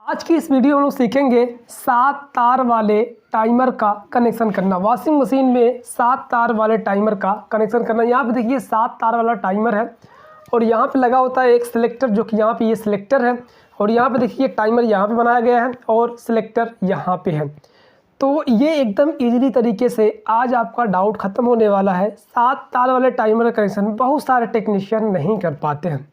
आज की इस वीडियो में हम लोग सीखेंगे 7 तार वाले टाइमर का कनेक्शन करना। वॉशिंग मशीन में 7 तार वाले टाइमर का कनेक्शन करना। यहाँ पे देखिए 7 तार वाला टाइमर है और यहाँ पे लगा होता है एक सिलेक्टर, जो कि यहाँ पे ये सिलेक्टर है और यहाँ पे देखिए टाइमर यहाँ पे बनाया गया है और सिलेक्टर यहाँ पे है। तो ये एकदम ईजिली तरीके से आज आपका डाउट ख़त्म होने वाला है। 7 तार वाले टाइमर का कनेक्शन बहुत सारे टेक्नीशियन नहीं कर पाते हैं,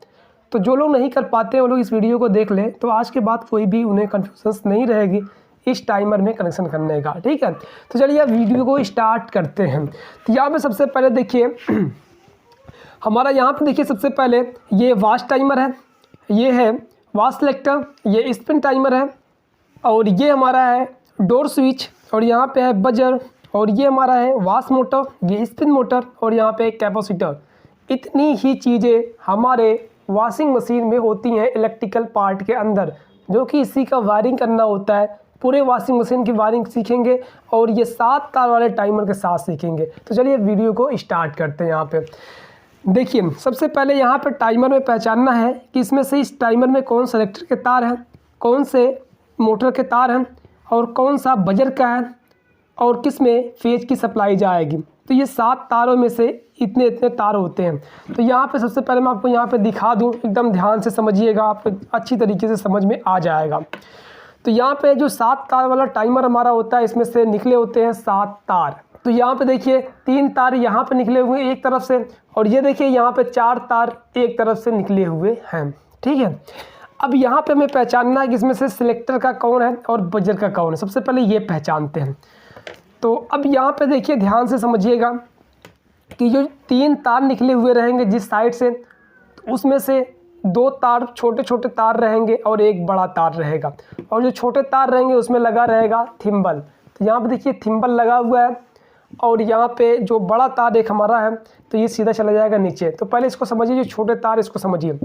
तो जो लोग नहीं कर पाते हैं वो लोग इस वीडियो को देख लें, तो आज के बाद कोई भी उन्हें कन्फ्यूजन्स नहीं रहेगी इस टाइमर में कनेक्शन करने का। ठीक है, तो चलिए वीडियो को स्टार्ट करते हैं। तो यहाँ पे सबसे पहले देखिए हमारा यहाँ पे देखिए सबसे पहले ये वॉश टाइमर है, ये है वॉश सेलेक्टर, ये स्पिन टाइमर है और ये हमारा है डोर स्विच और यहाँ पे है बजर और ये हमारा है वॉश मोटर, ये स्पिन मोटर और यहाँ पे कैपेसिटर। इतनी ही चीज़ें हमारे वॉशिंग मशीन में होती हैं इलेक्ट्रिकल पार्ट के अंदर, जो कि इसी का वायरिंग करना होता है। पूरे वॉशिंग मशीन की वायरिंग सीखेंगे और ये 7 तार वाले टाइमर के साथ सीखेंगे। तो चलिए वीडियो को स्टार्ट करते हैं। यहाँ पे देखिए सबसे पहले यहाँ पे टाइमर में पहचानना है कि इसमें से इस टाइमर में कौन सेलेक्टर के तार हैं, कौन से मोटर के तार हैं और कौन सा बजर का है और किस में फेज की सप्लाई जाएगी। तो ये 7 तारों में से इतने इतने तार होते हैं। तो यहाँ पे सबसे पहले मैं आपको यहाँ पे दिखा दूँ, एकदम ध्यान से समझिएगा, आपको अच्छी तरीके से समझ में आ जाएगा। तो यहाँ पे जो 7 तार वाला टाइमर हमारा होता है, इसमें से निकले होते हैं 7 तार। तो यहाँ पे देखिए 3 तार यहाँ पे निकले हुए हैं एक तरफ से और ये देखिए यहाँ पे 4 तार एक तरफ से निकले हुए हैं। ठीक है, अब यहाँ पे हमें पहचानना है कि इसमें से सिलेक्टर का कौन है और बजर का कौन है। सबसे पहले ये पहचानते हैं। तो अब यहाँ पे देखिए ध्यान से समझिएगा कि जो 3 तार निकले हुए रहेंगे जिस साइड से, तो उसमें से 2 तार छोटे छोटे तार रहेंगे और एक बड़ा तार रहेगा और जो छोटे तार रहेंगे उसमें लगा रहेगा थिम्बल। तो यहाँ पे देखिए थिम्बल लगा हुआ है और यहाँ पे जो बड़ा तार एक हमारा है तो ये सीधा चला जाएगा नीचे। तो पहले इसको समझिए, जो छोटे तार इसको समझिए।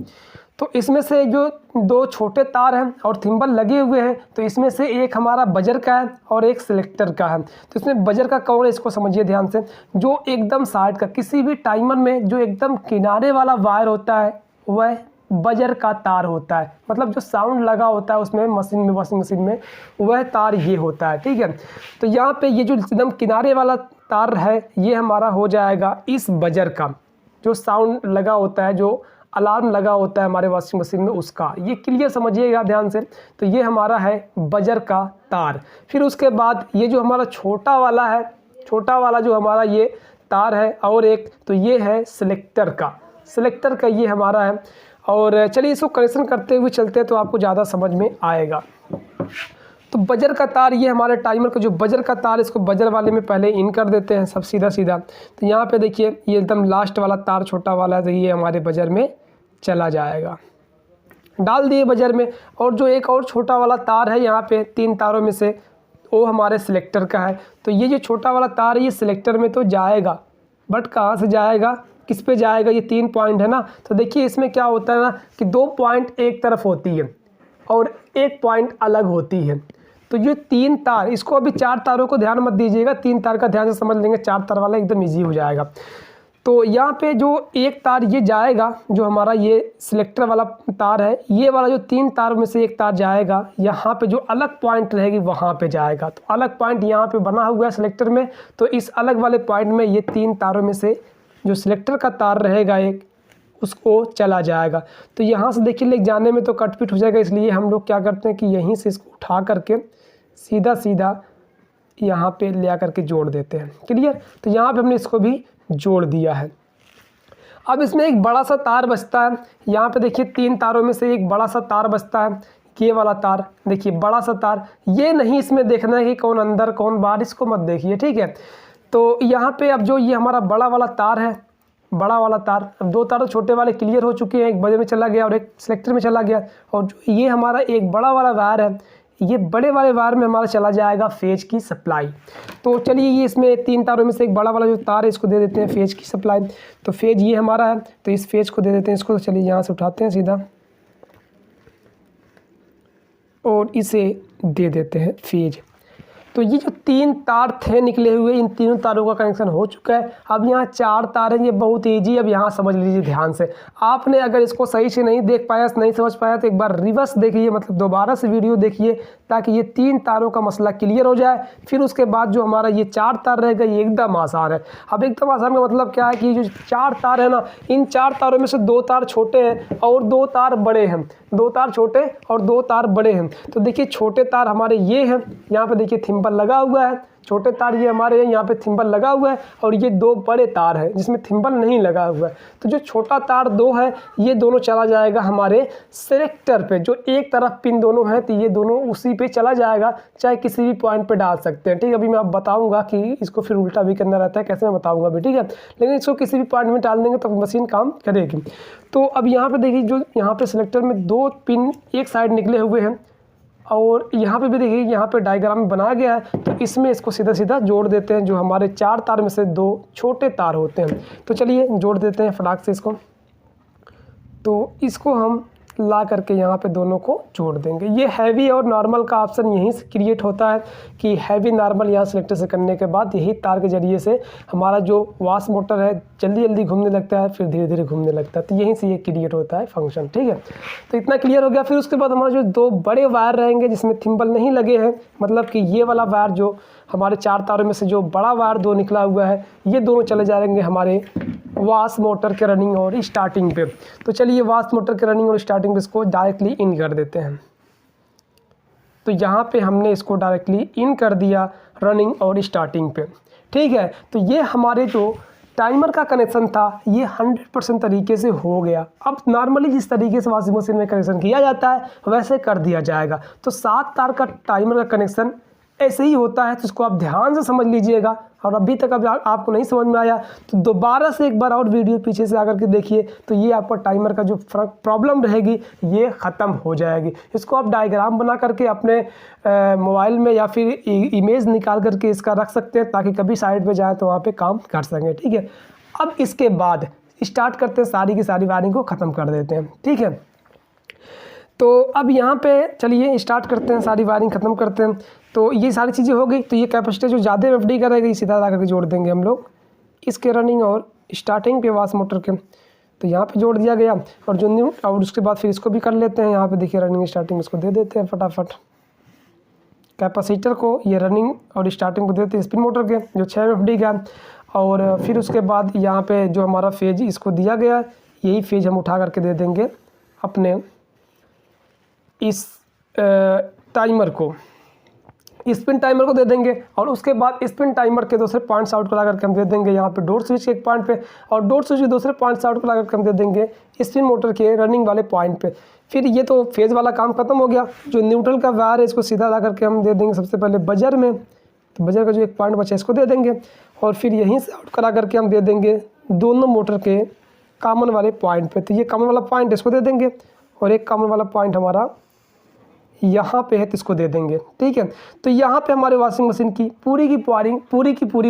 तो इसमें से जो 2 छोटे तार हैं और थिम्बल लगे हुए हैं, तो इसमें से एक हमारा बजर का है और एक सिलेक्टर का है। तो इसमें बजर का कौन है इसको समझिए ध्यान से। जो एकदम साइड का, किसी भी टाइमर में जो एकदम किनारे वाला वायर होता है वह बजर का तार होता है। मतलब जो साउंड लगा होता है उसमें मशीन में, वॉशिंग मशीन में, वह तार ये होता है। ठीक है, तो यहाँ पे ये जो एकदम किनारे वाला तार है ये हमारा हो जाएगा इस बजर का, जो साउंड लगा होता है, जो अलार्म लगा होता है हमारे वॉशिंग मशीन में उसका। ये क्लियर समझिएगा ध्यान से। तो ये हमारा है बजर का तार। फिर उसके बाद ये जो हमारा छोटा वाला है, छोटा वाला जो हमारा ये तार है और एक, तो ये है सिलेक्टर का, सिलेक्टर का ये हमारा है। और चलिए इसको कनेक्शन करते हुए चलते हैं तो आपको ज़्यादा समझ में आएगा। तो बजर का तार ये हमारे टाइमर का जो बजर का तार, इसको बजर वाले में पहले इन कर देते हैं सब सीधा सीधा। तो यहाँ पे देखिए ये एकदम लास्ट वाला तार छोटा वाला है, तो ये हमारे बजर में चला जाएगा, डाल दिए बजर में। और जो एक और छोटा वाला तार है यहाँ पे 3 तारों में से, वो हमारे सिलेक्टर का है। तो ये जो छोटा वाला तार है ये सिलेक्टर में तो जाएगा, बट कहाँ से जाएगा, किस पे जाएगा, ये 3 पॉइंट है ना। तो देखिए इसमें क्या होता है ना कि 2 पॉइंट एक तरफ होती है और 1 पॉइंट अलग होती है। तो ये 3 तार, इसको अभी 4 तारों को ध्यान मत दीजिएगा, 3 तार का ध्यान से समझ लेंगे, 4 तार वाला एकदम ईजी हो जाएगा। तो यहाँ पे जो एक तार ये जाएगा, जो हमारा ये सिलेक्टर वाला तार है, ये वाला जो 3 तार में से एक तार जाएगा, यहाँ पे जो अलग पॉइंट रहेगी वहाँ पे जाएगा। तो अलग पॉइंट यहाँ पे बना हुआ है सिलेक्टर में, तो इस अलग वाले पॉइंट में ये 3 तारों में से जो सिलेक्टर का तार रहेगा एक, उसको चला जाएगा। तो यहाँ से देखिए ले जाने में तो कटपिट हो जाएगा, इसलिए हम लोग क्या करते हैं कि यहीं से इसको उठा करके सीधा सीधा यहाँ पे ले आकर के जोड़ देते हैं। क्लियर, तो यहाँ पे हमने इसको भी जोड़ दिया है। अब इसमें एक बड़ा सा तार बचता है। यहाँ पे देखिए 3 तारों में से एक बड़ा सा तार बचता है, ये वाला तार देखिए, बड़ा सा तार। ये नहीं इसमें देखना है कि कौन अंदर कौन बाहर, इसको मत देखिए। ठीक है, तो यहाँ पे अब जो ये हमारा बड़ा वाला तार है, बड़ा वाला तार, अब 2 तार तो छोटे वाले क्लियर हो चुके हैं, एक बजर में चला गया और एक सिलेक्टर में चला गया। और जो ये हमारा एक बड़ा वाला वायर है, ये बड़े वाले वायर में हमारा चला जाएगा फेज की सप्लाई। तो चलिए ये इसमें 3 तारों में से एक बड़ा वाला जो तार है इसको दे देते हैं फेज की सप्लाई। तो फेज ये हमारा है, तो इस फेज को दे देते हैं इसको। तो चलिए यहाँ से उठाते हैं सीधा और इसे दे देते हैं फेज। तो ये जो 3 तार थे निकले हुए, इन तीनों तारों का कनेक्शन हो चुका है। अब यहाँ 4 तार हैं, ये बहुत ईजी। अब यहाँ समझ लीजिए ध्यान से। आपने अगर इसको सही से नहीं देख पाया, नहीं समझ पाया, तो एक बार रिवर्स देखिए, मतलब दोबारा से वीडियो देखिए, ताकि ये 3 तारों का मसला क्लियर हो जाए। फिर उसके बाद जो हमारा ये 4 तार रहेगा, ये एकदम आसान है। अब एकदम आसान का मतलब क्या है कि जो 4 तार है ना, इन 4 तारों में से 2 तार छोटे हैं और 2 तार बड़े हैं। 2 तार छोटे और 2 तार बड़े हैं। तो देखिए छोटे तार हमारे ये हैं, यहाँ पे देखिए थिम्बल लगा हुआ है। छोटे तार ये हमारे हैं, यहाँ पे थिम्बल लगा हुआ है। और ये 2 बड़े तार हैं जिसमें थिम्बल नहीं लगा हुआ है। तो जो छोटा तार 2 है, ये दोनों चला जाएगा हमारे सेलेक्टर पे। जो एक तरफ पिन दोनों हैं, तो ये दोनों उसी पे चला जाएगा, चाहे किसी भी पॉइंट पे डाल सकते हैं। ठीक है, अभी मैं आप बताऊंगा कि इसको फिर उल्टा भी करना रहता है, कैसे मैं बताऊंगा अभी। ठीक है, लेकिन इसको किसी भी पॉइंट में डाल देंगे तो मशीन काम करेगी। तो अब यहाँ पे देखिए, जो यहाँ पे सिलेक्टर में 2 पिन एक साइड निकले हुए हैं, और यहाँ पे भी देखिए, यहाँ पे डायग्राम में बनाया गया है। तो इसमें इसको सीधा सीधा जोड़ देते हैं, जो हमारे 4 तार में से 2 छोटे तार होते हैं। तो चलिए जोड़ देते हैं फटाक से इसको। तो इसको हम ला करके यहाँ पे दोनों को जोड़ देंगे। ये हैवी और नॉर्मल का ऑप्शन यहीं से क्रिएट होता है कि हैवी नॉर्मल यहाँ सेलेक्टर से करने के बाद यही तार के जरिए से हमारा जो वाश मोटर है जल्दी जल्दी घूमने लगता है, फिर धीरे धीरे घूमने लगता है। तो यहीं से ये क्रिएट होता है फंक्शन। ठीक है, तो इतना क्लियर हो गया। फिर उसके बाद हमारे जो 2 बड़े वायर रहेंगे जिसमें थिम्बल नहीं लगे हैं, मतलब कि ये वाला वायर जो हमारे 4 तारों में से जो बड़ा वायर 2 निकला हुआ है, ये दोनों चले जाएंगे हमारे वाश मोटर के रनिंग और स्टार्टिंग पे। तो चलिए वाश मोटर के रनिंग और स्टार्टिंग पे इसको डायरेक्टली इन कर देते हैं। तो यहाँ पे हमने इसको डायरेक्टली इन कर दिया रनिंग और स्टार्टिंग पे। ठीक है, तो ये हमारे जो टाइमर का कनेक्शन था ये 100% तरीके से हो गया। अब नॉर्मली जिस तरीके से वॉशिंग मशीन में कनेक्शन किया जाता है वैसे कर दिया जाएगा। तो 7 तार का टाइमर का कनेक्शन ऐसे ही होता है। तो इसको आप ध्यान से समझ लीजिएगा। और अभी तक अब आपको नहीं समझ में आया तो दोबारा से एक बार और वीडियो पीछे से आकर के देखिए, तो ये आपका टाइमर का जो प्रॉब्लम रहेगी ये ख़त्म हो जाएगी। इसको आप डायग्राम बना करके अपने मोबाइल में या फिर इमेज निकाल करके इसका रख सकते हैं, ताकि कभी साइड पे जाए तो वहाँ पे काम कर सकें। ठीक है, अब इसके बाद स्टार्ट करते हैं, सारी की सारी वायरिंग को ख़त्म कर देते हैं। ठीक है, तो अब यहाँ पे चलिए स्टार्ट करते हैं, सारी वायरिंग ख़त्म करते हैं। तो ये सारी चीज़ें हो गई। तो ये कैपेसिटर जो ज़्यादा एफडी करेगा, सीधा ला करके जोड़ देंगे हम लोग इसके रनिंग और स्टार्टिंग पे वाश मोटर के। तो यहाँ पे जोड़ दिया गया। और जो न्यू, और उसके बाद फिर इसको भी कर लेते हैं। यहाँ पे देखिए रनिंग स्टार्टिंग इसको दे देते हैं फटाफट। कैपेसिटर को ये रनिंग और स्टार्टिंग को देते हैं स्पिन मोटर के जो 6 एफडी का। और फिर उसके बाद यहाँ पे जो हमारा फेज इसको दिया गया, यही फेज हम उठा करके दे देंगे अपने इस टाइमर को, स्पिन टाइमर को दे देंगे। और उसके बाद स्पिन टाइमर के दूसरे पॉइंट्स आउट को ला करके हम दे देंगे यहाँ पे डोर स्विच के एक पॉइंट पे, और डोर स्विच के दूसरे पॉइंट्स आउट को ला करके हम दे देंगे स्पिन मोटर के रनिंग वाले पॉइंट पे। फिर ये तो फेज वाला काम खत्म हो गया। जो न्यूट्रल का वायर है इसको सीधा ला करके हम दे देंगे सबसे पहले बजर में। तो बजर का जो एक पॉइंट बचा है इसको दे देंगे, और फिर यहीं से आउट करा करके हम दे देंगे दोनों मोटर के कॉमन वाले पॉइंट पे। तो ये कॉमन वाला पॉइंट इसको दे देंगे, और एक कॉमन वाला पॉइंट हमारा यहाँ पे है तो इसको दे देंगे। ठीक है, तो यहाँ पे हमारे वॉशिंग मशीन की पूरी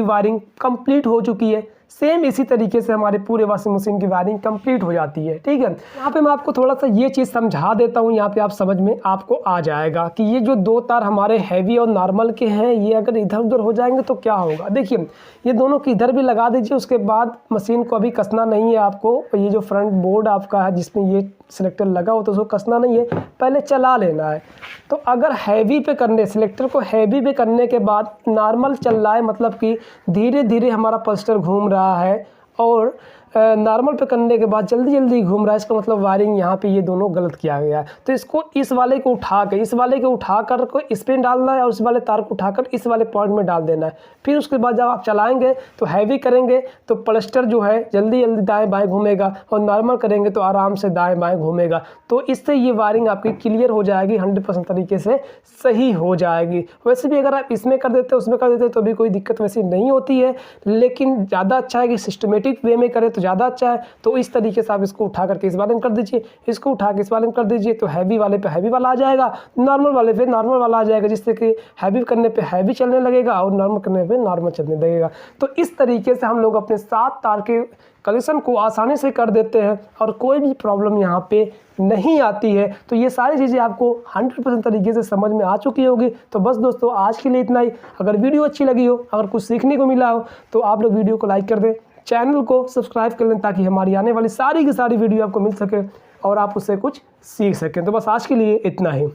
वायरिंग कंप्लीट हो चुकी है। सेम इसी तरीके से हमारे पूरे वॉशिंग मशीन की वायरिंग कंप्लीट हो जाती है। ठीक है, यहाँ पे मैं आपको थोड़ा सा ये चीज़ समझा देता हूँ, यहाँ पे आप समझ में आपको आ जाएगा कि ये जो 2 तार हमारे हैवी और नॉर्मल के हैं, ये अगर इधर उधर हो जाएंगे तो क्या होगा। देखिए ये दोनों की इधर भी लगा दीजिए। उसके बाद मशीन को अभी कसना नहीं है आपको। ये जो फ्रंट बोर्ड आपका है जिसमें ये सिलेक्टर लगा हो तो उसको कसना नहीं है, पहले चला लेना है। तो अगर हैवी पे करने, सिलेक्टर को हैवी पे करने के बाद नॉर्मल चल रहा है, मतलब कि धीरे धीरे हमारा पल्स्टर घूम रहा है, और नॉर्मल पे करने के बाद जल्दी जल्दी घूम रहा है, इसका मतलब वायरिंग यहाँ पे ये दोनों गलत किया गया है। तो इसको इस वाले को उठा कर को स्पिन डालना है, और उस वाले तार को उठाकर इस वाले पॉइंट में डाल देना है। फिर उसके बाद जब आप चलाएंगे तो हैवी करेंगे तो पल्स्टर जो है जल्दी जल्दी दाएँ बाएँ घूमेगा, और नॉर्मल करेंगे तो आराम से दाएँ बाएँ घूमेगा। तो इससे ये वायरिंग आपकी क्लियर हो जाएगी, 100% तरीके से सही हो जाएगी। वैसे भी अगर आप इसमें कर देते उसमें कर देते तो भी कोई दिक्कत वैसी नहीं होती है, लेकिन ज़्यादा अच्छा है कि सिस्टमेटिक वे में करें तो ज़्यादा अच्छा है। तो इस तरीके से आप इसको उठा करके इस वाले में कर दीजिए, इसको उठा के इस वाले में कर दीजिए, तो हैवी वाले पे हैवी वाला आ जाएगा, नॉर्मल वाले पे नॉर्मल वाला आ जाएगा, जिससे कि हैवी करने पे हैवी चलने लगेगा और नॉर्मल करने पे नॉर्मल चलने लगेगा। तो इस तरीके से हम लोग अपने 7 तार के कनेक्शन को आसानी से कर देते हैं और कोई भी प्रॉब्लम यहाँ पे नहीं आती है। तो ये सारी चीज़ें आपको 100% तरीके से समझ में आ चुकी होगी। तो बस दोस्तों आज के लिए इतना ही। अगर वीडियो अच्छी लगी हो, अगर कुछ सीखने को मिला हो तो आप लोग वीडियो को लाइक कर दें, चैनल को सब्सक्राइब कर लें ताकि हमारी आने वाली सारी की सारी वीडियो आपको मिल सके और आप उससे कुछ सीख सकें। तो बस आज के लिए इतना ही।